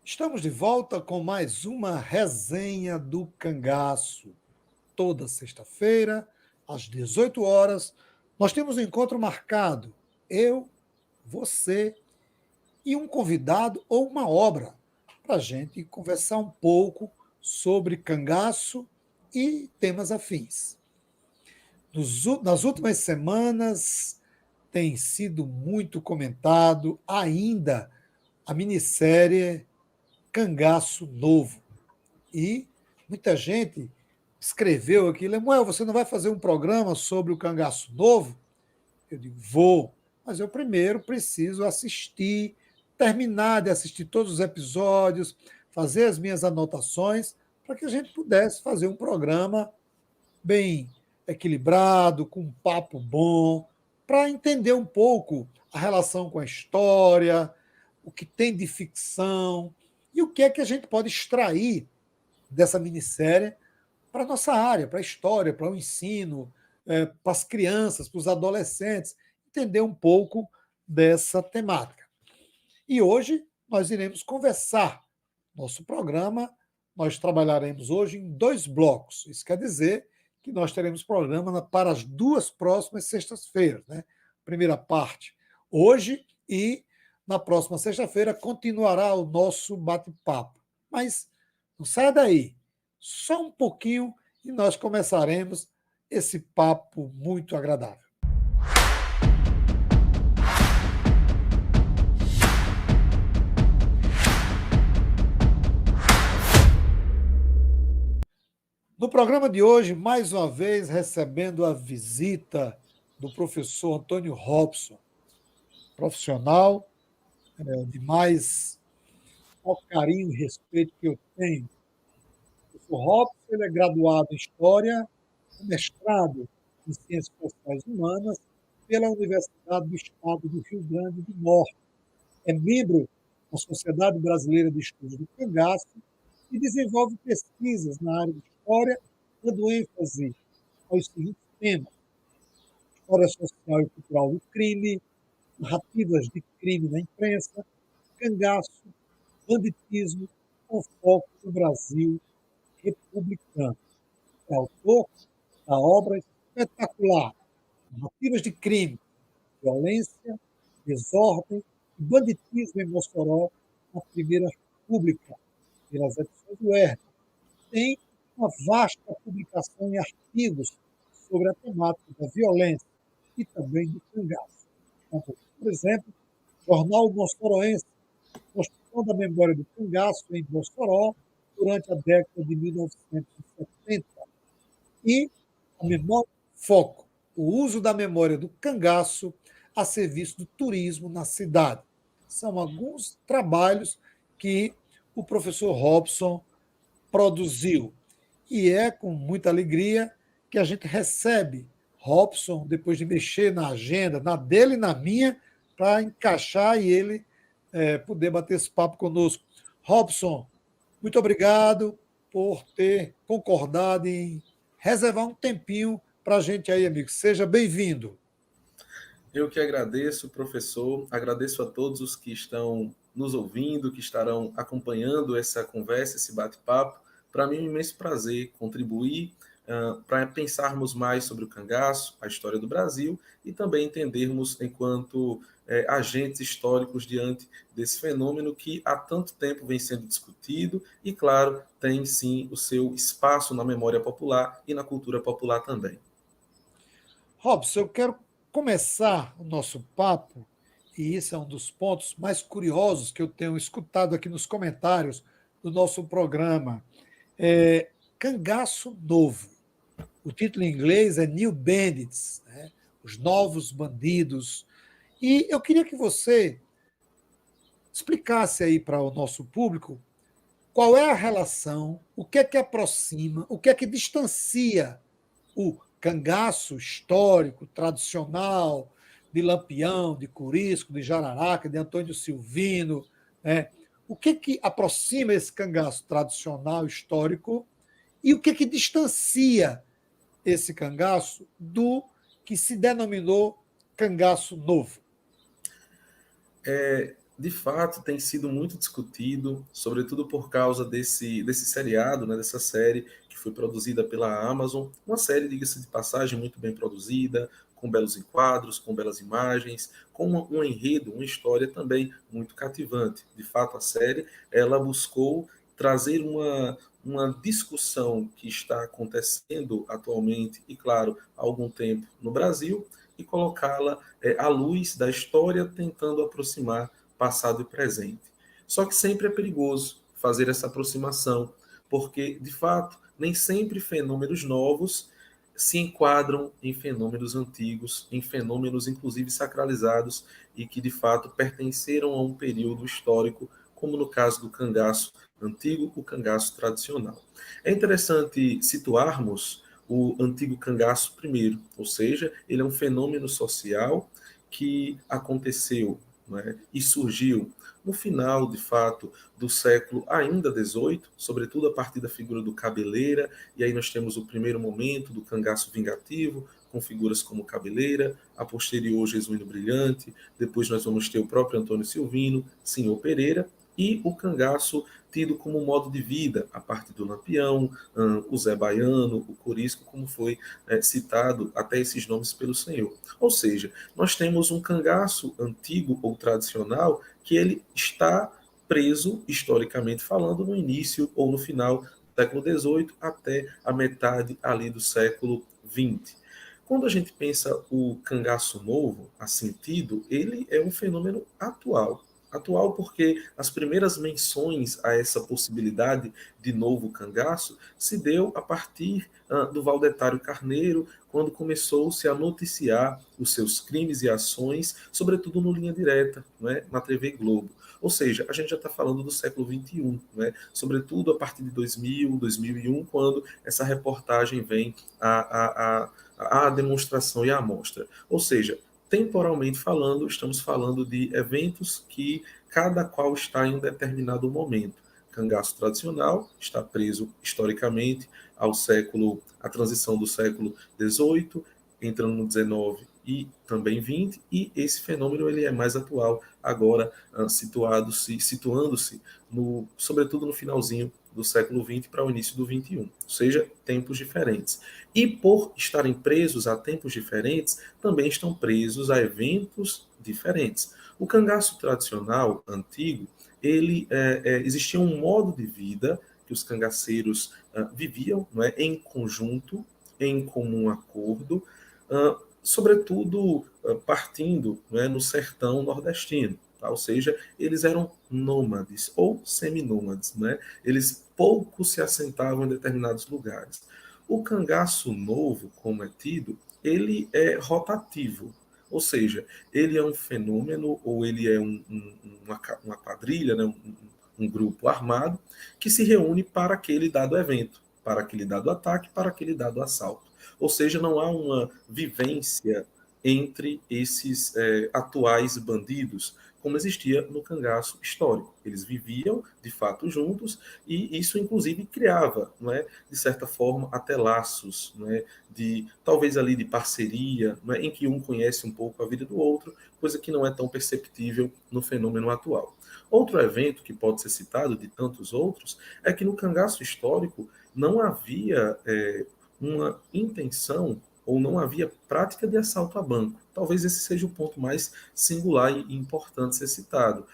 Estamos de volta com mais uma resenha do Cangaço. Toda sexta-feira, às 18 horas, nós temos um encontro marcado. Eu, você e um convidado ou uma obra para a gente conversar um pouco sobre cangaço e temas afins. Nas últimas semanas tem sido muito comentado ainda a minissérie Cangaço Novo. E muita gente escreveu aqui, Lemuel, você não vai fazer um programa sobre o Cangaço Novo? Eu digo, vou, mas eu primeiro preciso assistir, terminar de assistir todos os episódios, fazer as minhas anotações, para que a gente pudesse fazer um programa bem equilibrado, com um papo bom, para entender um pouco a relação com a história, o que tem de ficção e o que é que a gente pode extrair dessa minissérie para a nossa área, para a história, para o ensino, para as crianças, para os adolescentes, entender um pouco dessa temática. E hoje nós iremos conversar. Nosso programa, nós trabalharemos hoje em dois blocos. Isso quer dizer que nós teremos programa para as duas próximas sextas-feiras. Né? Primeira parte hoje e na próxima sexta-feira continuará o nosso bate-papo. Mas não saia daí, só um pouquinho e nós começaremos esse papo muito agradável. No programa de hoje, mais uma vez, recebendo a visita do professor Antônio Robson, profissional de mais ao carinho e respeito que eu tenho. O professor Robson ele é graduado em História, mestrado em Ciências Sociais Humanas pela Universidade do Estado do Rio Grande do Norte. É membro da Sociedade Brasileira de Estudos do Cangaço e desenvolve pesquisas na área de História, dando ênfase aos seguintes temas: História Social e Cultural do Crime, narrativas de crime na imprensa, cangaço, banditismo, com foco no Brasil republicano. É autor da obra espetacular Narrativas de Crime, Violência, Desordem e Banditismo em Mossoró na Primeira República, pelas edições do UERJ. Tem uma vasta publicação em artigos sobre a temática da violência e também do cangaço. Por exemplo, Jornal Mossoroense, Construção da Memória do Cangaço em Mossoró durante a década de 1970. E a memória foco, o uso da memória do cangaço a serviço do turismo na cidade. São alguns trabalhos que o professor Robson produziu. E é com muita alegria que a gente recebe Robson, depois de mexer na agenda, na dele e na minha, para encaixar e ele poder bater esse papo conosco. Robson, muito obrigado por ter concordado em reservar um tempinho para a gente aí, amigo. Seja bem-vindo. Eu que agradeço, professor, agradeço a todos os que estão nos ouvindo, que estarão acompanhando essa conversa, esse bate-papo. Para mim é um imenso prazer contribuir para pensarmos mais sobre o cangaço, a história do Brasil e também entendermos enquanto agentes históricos diante desse fenômeno que há tanto tempo vem sendo discutido e, claro, tem sim o seu espaço na memória popular e na cultura popular também. Robson, eu quero começar o nosso papo, e isso é um dos pontos mais curiosos que eu tenho escutado aqui nos comentários do nosso programa. Cangaço Novo. O título em inglês é New Bandits, né? Os Novos Bandidos. E eu queria que você explicasse aí para o nosso público qual é a relação, o que é que aproxima, o que é que distancia o cangaço histórico, tradicional, de Lampião, de Curisco, de Jararaca, de Antônio Silvino, né? O que é que aproxima esse cangaço tradicional, histórico, e o que é que distancia esse cangaço do que se denominou cangaço novo? de fato, tem sido muito discutido, sobretudo por causa desse seriado, né, dessa série que foi produzida pela Amazon. Uma série, diga-se de passagem, muito bem produzida, com belos enquadros, com belas imagens, com um enredo, uma história também muito cativante. De fato, a série ela buscou trazer uma discussão que está acontecendo atualmente e, claro, há algum tempo no Brasil, e colocá-la à luz da história, tentando aproximar passado e presente. Só que sempre é perigoso fazer essa aproximação, porque, de fato, nem sempre fenômenos novos se enquadram em fenômenos antigos, em fenômenos inclusive sacralizados e que, de fato, pertenceram a um período histórico, como no caso do cangaço antigo, o cangaço tradicional. É interessante situarmos o antigo cangaço primeiro, ou seja, ele é um fenômeno social que aconteceu, né, e surgiu no final, de fato, do século ainda XVIII, sobretudo a partir da figura do Cabeleira, e aí nós temos o primeiro momento do cangaço vingativo, com figuras como Cabeleira, a posterior Jesuíno Brilhante, depois nós vamos ter o próprio Antônio Silvino, Senhor Pereira, e o cangaço tido como modo de vida, a partir do Lampião, o Zé Baiano, o Corisco, como foi citado até esses nomes pelo senhor. Ou seja, nós temos um cangaço antigo ou tradicional que ele está preso, historicamente falando, no início ou no final do século XVIII até a metade ali do século XX. Quando a gente pensa o cangaço novo, a sentido, ele é um fenômeno atual. Atual porque as primeiras menções a essa possibilidade de novo cangaço se deu a partir do Valdetário Carneiro, quando começou-se a noticiar os seus crimes e ações, sobretudo no Linha Direta, né, na TV Globo. Ou seja, a gente já está falando do século XXI, né, sobretudo a partir de 2000, 2001, quando essa reportagem vem à demonstração e à amostra. Ou seja, temporalmente falando, estamos falando de eventos que cada qual está em um determinado momento. Cangaço tradicional está preso historicamente à transição do século XVIII, entrando no XIX e também XX, e esse fenômeno ele é mais atual agora, situando-se sobretudo no finalzinho do século XX para o início do XXI, ou seja, tempos diferentes. E por estarem presos a tempos diferentes, também estão presos a eventos diferentes. O cangaço tradicional, antigo, existia um modo de vida que os cangaceiros viviam, não é, em conjunto, em comum acordo, sobretudo partindo, não é, no sertão nordestino. Tá? Ou seja, eles eram nômades ou seminômades. Né? Eles pouco se assentavam em determinados lugares. O cangaço novo, como é tido, ele é rotativo, ou seja, ele é um fenômeno ou ele é uma quadrilha, né, um grupo armado que se reúne para aquele dado evento, para aquele dado ataque, para aquele dado assalto. Ou seja, não há uma vivência entre esses atuais bandidos, como existia no cangaço histórico. Eles viviam, de fato, juntos, e isso, inclusive, criava, não é, de certa forma, até laços, não é, talvez ali de parceria, não é, em que um conhece um pouco a vida do outro, coisa que não é tão perceptível no fenômeno atual. Outro evento que pode ser citado, de tantos outros, é que no cangaço histórico não havia uma intenção ou não havia prática de assalto a banco. Talvez esse seja o ponto mais singular e importante ser citado.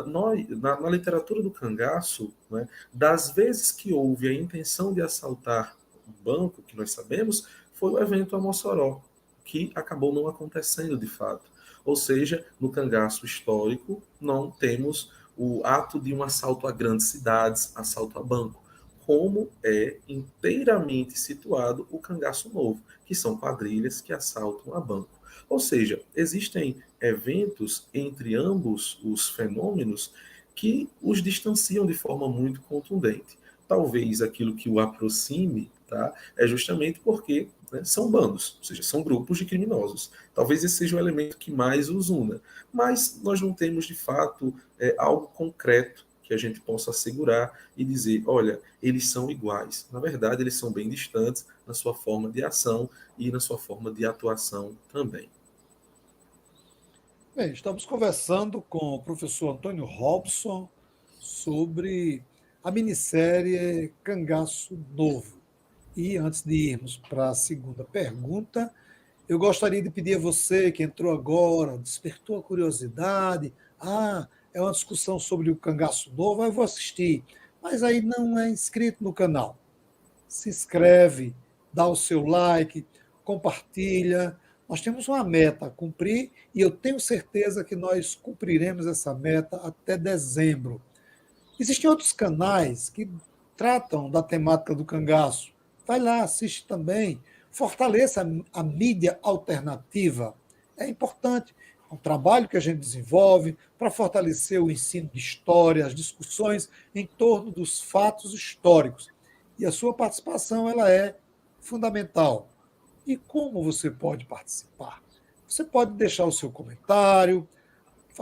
Na literatura do cangaço, né, das vezes que houve a intenção de assaltar o banco, que nós sabemos, foi o evento a Mossoró, que acabou não acontecendo de fato. Ou seja, no cangaço histórico, não temos o ato de um assalto a grandes cidades, assalto a banco, como é inteiramente situado o cangaço novo, que são quadrilhas que assaltam a banco. Ou seja, existem eventos entre ambos os fenômenos que os distanciam de forma muito contundente. Talvez aquilo que o aproxime, tá, é justamente porque, né, são bandos, ou seja, são grupos de criminosos. Talvez esse seja o elemento que mais os una. Mas nós não temos, de fato, algo concreto que a gente possa assegurar e dizer, olha, eles são iguais. Na verdade, eles são bem distantes na sua forma de ação e na sua forma de atuação também. Bem, estamos conversando com o professor Antônio Robson sobre a minissérie Cangaço Novo. E antes de irmos para a segunda pergunta, eu gostaria de pedir a você que entrou agora, despertou a curiosidade. Ah, é uma discussão sobre o Cangaço Novo, eu vou assistir. Mas aí não é inscrito no canal. Se inscreve, dá o seu like, compartilha. Nós temos uma meta a cumprir e eu tenho certeza que nós cumpriremos essa meta até dezembro. Existem outros canais que tratam da temática do cangaço. Vai lá, assiste também. Fortaleça a mídia alternativa. É importante. É um trabalho que a gente desenvolve para fortalecer o ensino de história, as discussões em torno dos fatos históricos. E a sua participação ela é fundamental. E como você pode participar? Você pode deixar o seu comentário,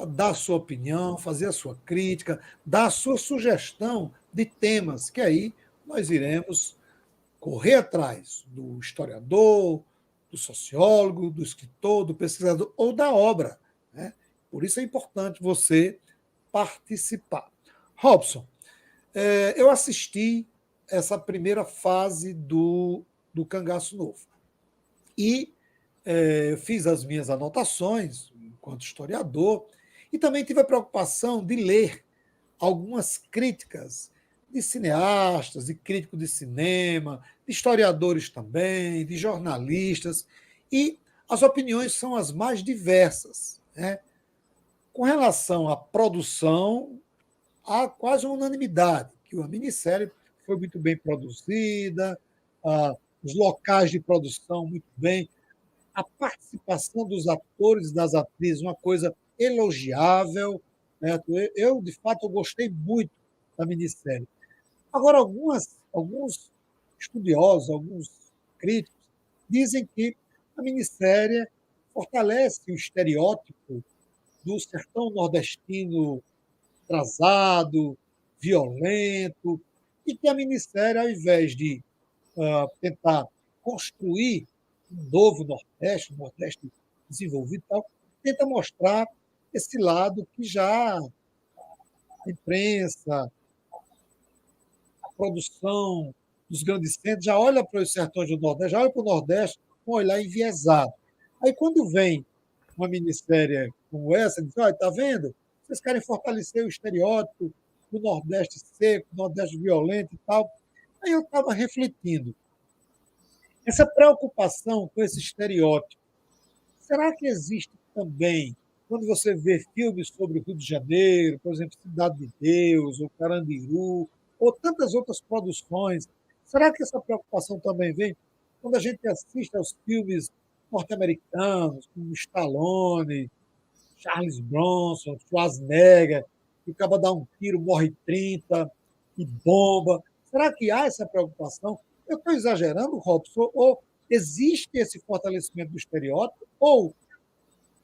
dar a sua opinião, fazer a sua crítica, dar a sua sugestão de temas, que aí nós iremos correr atrás do historiador, do sociólogo, do escritor, do pesquisador ou da obra. Né? Por isso é importante você participar. Robson, eu assisti essa primeira fase do Cangaço Novo e fiz as minhas anotações enquanto historiador e também tive a preocupação de ler algumas críticas de cineastas, de críticos de cinema, de historiadores também, de jornalistas, e as opiniões são as mais diversas. Né? Com relação à produção, há quase uma unanimidade, que a minissérie foi muito bem produzida, os locais de produção muito bem, a participação dos atores e das atrizes, uma coisa elogiável. Né? De fato, eu gostei muito da minissérie. Agora, alguns estudiosos, alguns críticos, dizem que a minissérie fortalece o estereótipo do sertão nordestino atrasado, violento, e que a minissérie, ao invés de tentar construir um novo Nordeste, um Nordeste desenvolvido e tal, tenta mostrar esse lado que já a imprensa, a produção dos grandes centros já olha para os sertões do Nordeste, já olha para o Nordeste com um olhar enviesado. Aí, quando vem uma minissérie como essa, diz: olha, está vendo? Vocês querem fortalecer o estereótipo do Nordeste seco, do Nordeste violento e tal. Aí eu estava refletindo. Essa preocupação com esse estereótipo, será que existe também, quando você vê filmes sobre o Rio de Janeiro, por exemplo, Cidade de Deus, ou Carandiru, ou tantas outras produções, será que essa preocupação também vem quando a gente assiste aos filmes norte-americanos, como Stallone, Charles Bronson, Schwarzenegger, que acaba de dar um tiro, morre 30 e bomba. Será que há essa preocupação? Eu estou exagerando, Robson? Ou existe esse fortalecimento do estereótipo? Ou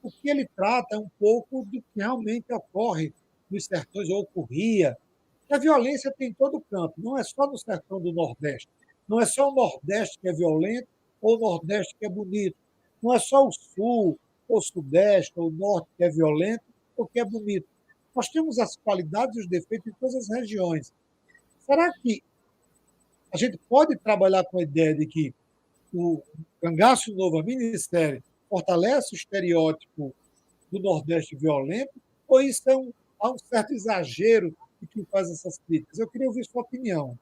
o que ele trata é um pouco do que realmente ocorre nos sertões, ou ocorria? A violência tem em todo canto, não é só no sertão do Nordeste. Não é só o Nordeste que é violento ou o Nordeste que é bonito. Não é só o Sul, ou o Sudeste, ou o Norte que é violento ou que é bonito. Nós temos as qualidades e os defeitos em todas as regiões. Será que a gente pode trabalhar com a ideia de que o Cangaço Novo, a minissérie, fortalece o estereótipo do Nordeste violento, ou isso há um certo exagero de quem faz essas críticas? Eu queria ouvir sua opinião.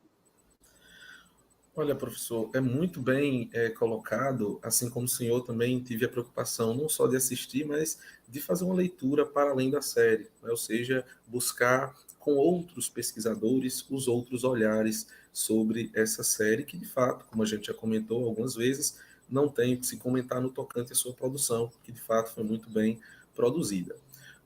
Olha, professor, é muito bem colocado, assim como o senhor também tive a preocupação não só de assistir, mas de fazer uma leitura para além da série, né? Ou seja, buscar com outros pesquisadores os outros olhares sobre essa série, que de fato, como a gente já comentou algumas vezes, não tem que se comentar no tocante à sua produção, que de fato foi muito bem produzida.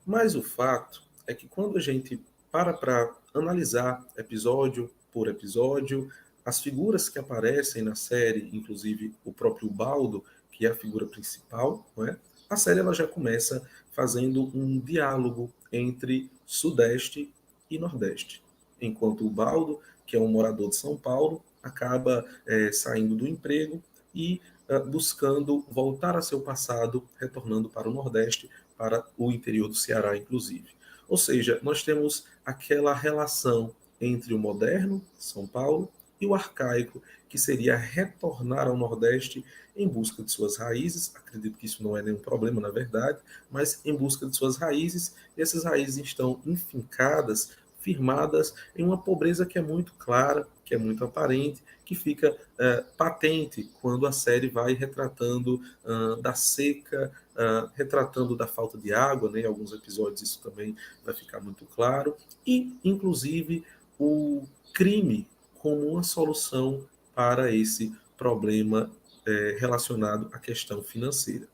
Mas o fato é que quando a gente para analisar episódio por episódio, as figuras que aparecem na série, inclusive o próprio Baldo, que é a figura principal, não é? A série ela já começa fazendo um diálogo entre Sudeste e Nordeste. Enquanto o Baldo, que é um morador de São Paulo, acaba saindo do emprego e buscando voltar a seu passado, retornando para o Nordeste para o interior do Ceará, inclusive. Ou seja, nós temos aquela relação entre o moderno, São Paulo, e o arcaico, que seria retornar ao Nordeste em busca de suas raízes. Acredito que isso não é nenhum problema, na verdade, mas em busca de suas raízes, e essas raízes estão enfincadas, firmadas em uma pobreza que é muito clara, que é muito aparente, que fica patente quando a série vai retratando da seca, retratando da falta de água, né? Em alguns episódios isso também vai ficar muito claro, e inclusive o crime como uma solução para esse problema relacionado à questão financeira.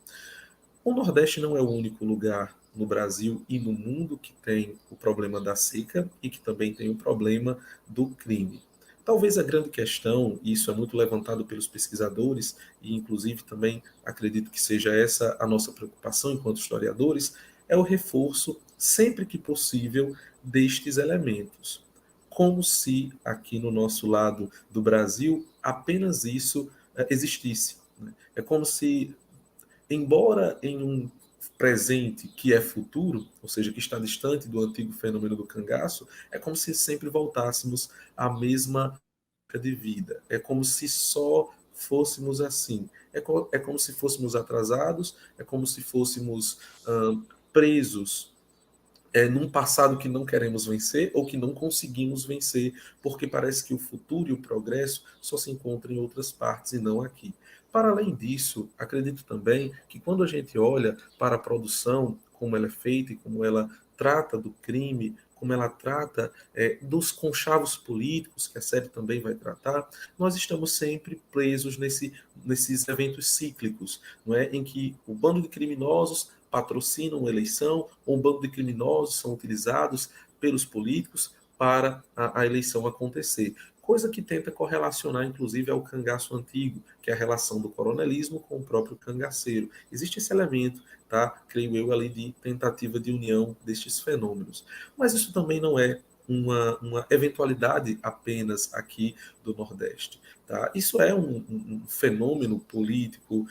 O Nordeste não é o único lugar no Brasil e no mundo que tem o problema da seca e que também tem o problema do crime. Talvez a grande questão, e isso é muito levantado pelos pesquisadores, e inclusive também acredito que seja essa a nossa preocupação enquanto historiadores, é o reforço, sempre que possível, destes elementos. Como se aqui no nosso lado do Brasil apenas isso existisse. Né? É como se, embora em um presente que é futuro, ou seja, que está distante do antigo fenômeno do cangaço, é como se sempre voltássemos à mesma de vida. É como se só fôssemos assim. É como se fôssemos atrasados, é como se fôssemos presos num passado que não queremos vencer ou que não conseguimos vencer, porque parece que o futuro e o progresso só se encontram em outras partes e não aqui. Para além disso, acredito também que quando a gente olha para a produção, como ela é feita e como ela trata do crime, como ela trata dos conchavos políticos, que a série também vai tratar, nós estamos sempre presos nesses eventos cíclicos, não é? Em que o bando de criminosos patrocinam uma eleição, ou um bando de criminosos são utilizados pelos políticos para a eleição acontecer. Coisa que tenta correlacionar, inclusive, ao cangaço antigo, que é a relação do coronelismo com o próprio cangaceiro. Existe esse elemento, tá? Creio eu, ali de tentativa de união destes fenômenos. Mas isso também não é uma eventualidade apenas aqui do Nordeste. Tá? Isso é um fenômeno político,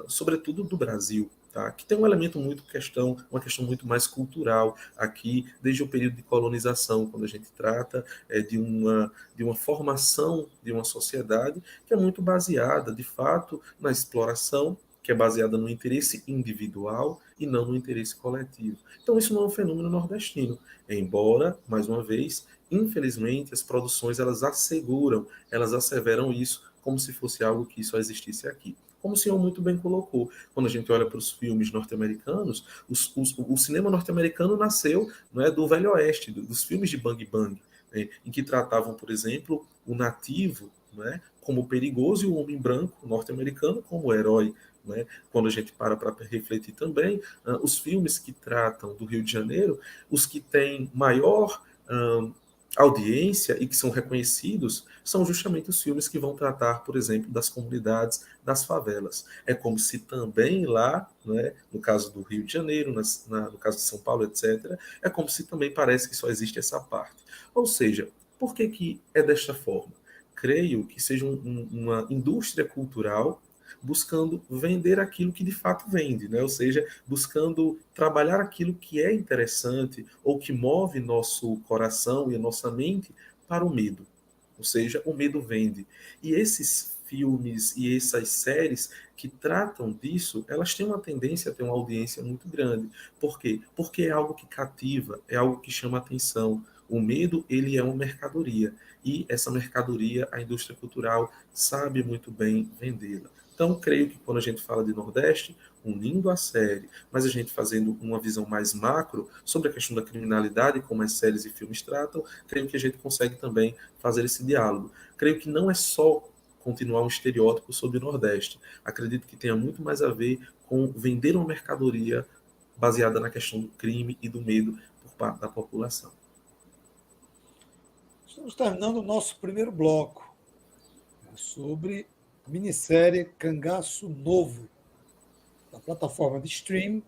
sobretudo do Brasil, tá? Que tem um elemento uma questão muito mais cultural aqui, desde o período de colonização, quando a gente trata de uma formação de uma sociedade que é muito baseada, de fato, na exploração, que é baseada no interesse individual e não no interesse coletivo. Então, isso não é um fenômeno nordestino, embora, mais uma vez, infelizmente, as produções elas asseguram, elas asseveram isso como se fosse algo que só existisse aqui. Como o senhor muito bem colocou, quando a gente olha para os filmes norte-americanos, o cinema norte-americano nasceu, não é, do Velho Oeste, dos filmes de Bang Bang, né, em que tratavam, por exemplo, o nativo, né, como perigoso e o homem branco norte-americano como herói. Né? Quando a gente para refletir também, os filmes que tratam do Rio de Janeiro, os que têm maior audiência e que são reconhecidos são justamente os filmes que vão tratar, por exemplo, das comunidades, das favelas. É como se também lá, né, no caso do Rio de Janeiro, no caso de São Paulo, etc., é como se também parece que só existe essa parte. Ou seja, por que é desta forma? Creio que seja uma indústria cultural buscando vender aquilo que de fato vende, né? Ou seja, buscando trabalhar aquilo que é interessante ou que move nosso coração e a nossa mente para o medo. Ou seja, o medo vende. E esses filmes e essas séries que tratam disso, elas têm uma tendência a ter uma audiência muito grande. Por quê? Porque é algo que cativa, é algo que chama atenção. O medo, ele é uma mercadoria. E essa mercadoria, a indústria cultural sabe muito bem vendê-la. Então, creio que quando a gente fala de Nordeste, unindo a série, mas a gente fazendo uma visão mais macro sobre a questão da criminalidade, como as séries e filmes tratam, creio que a gente consegue também fazer esse diálogo. Creio que não é só continuar um estereótipo sobre o Nordeste. Acredito que tenha muito mais a ver com vender uma mercadoria baseada na questão do crime e do medo por parte da população. Estamos terminando o nosso primeiro bloco sobre a minissérie Cangaço Novo, da plataforma de stream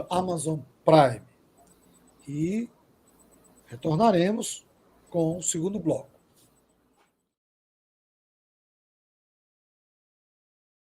Amazon Prime. E retornaremos com o segundo bloco.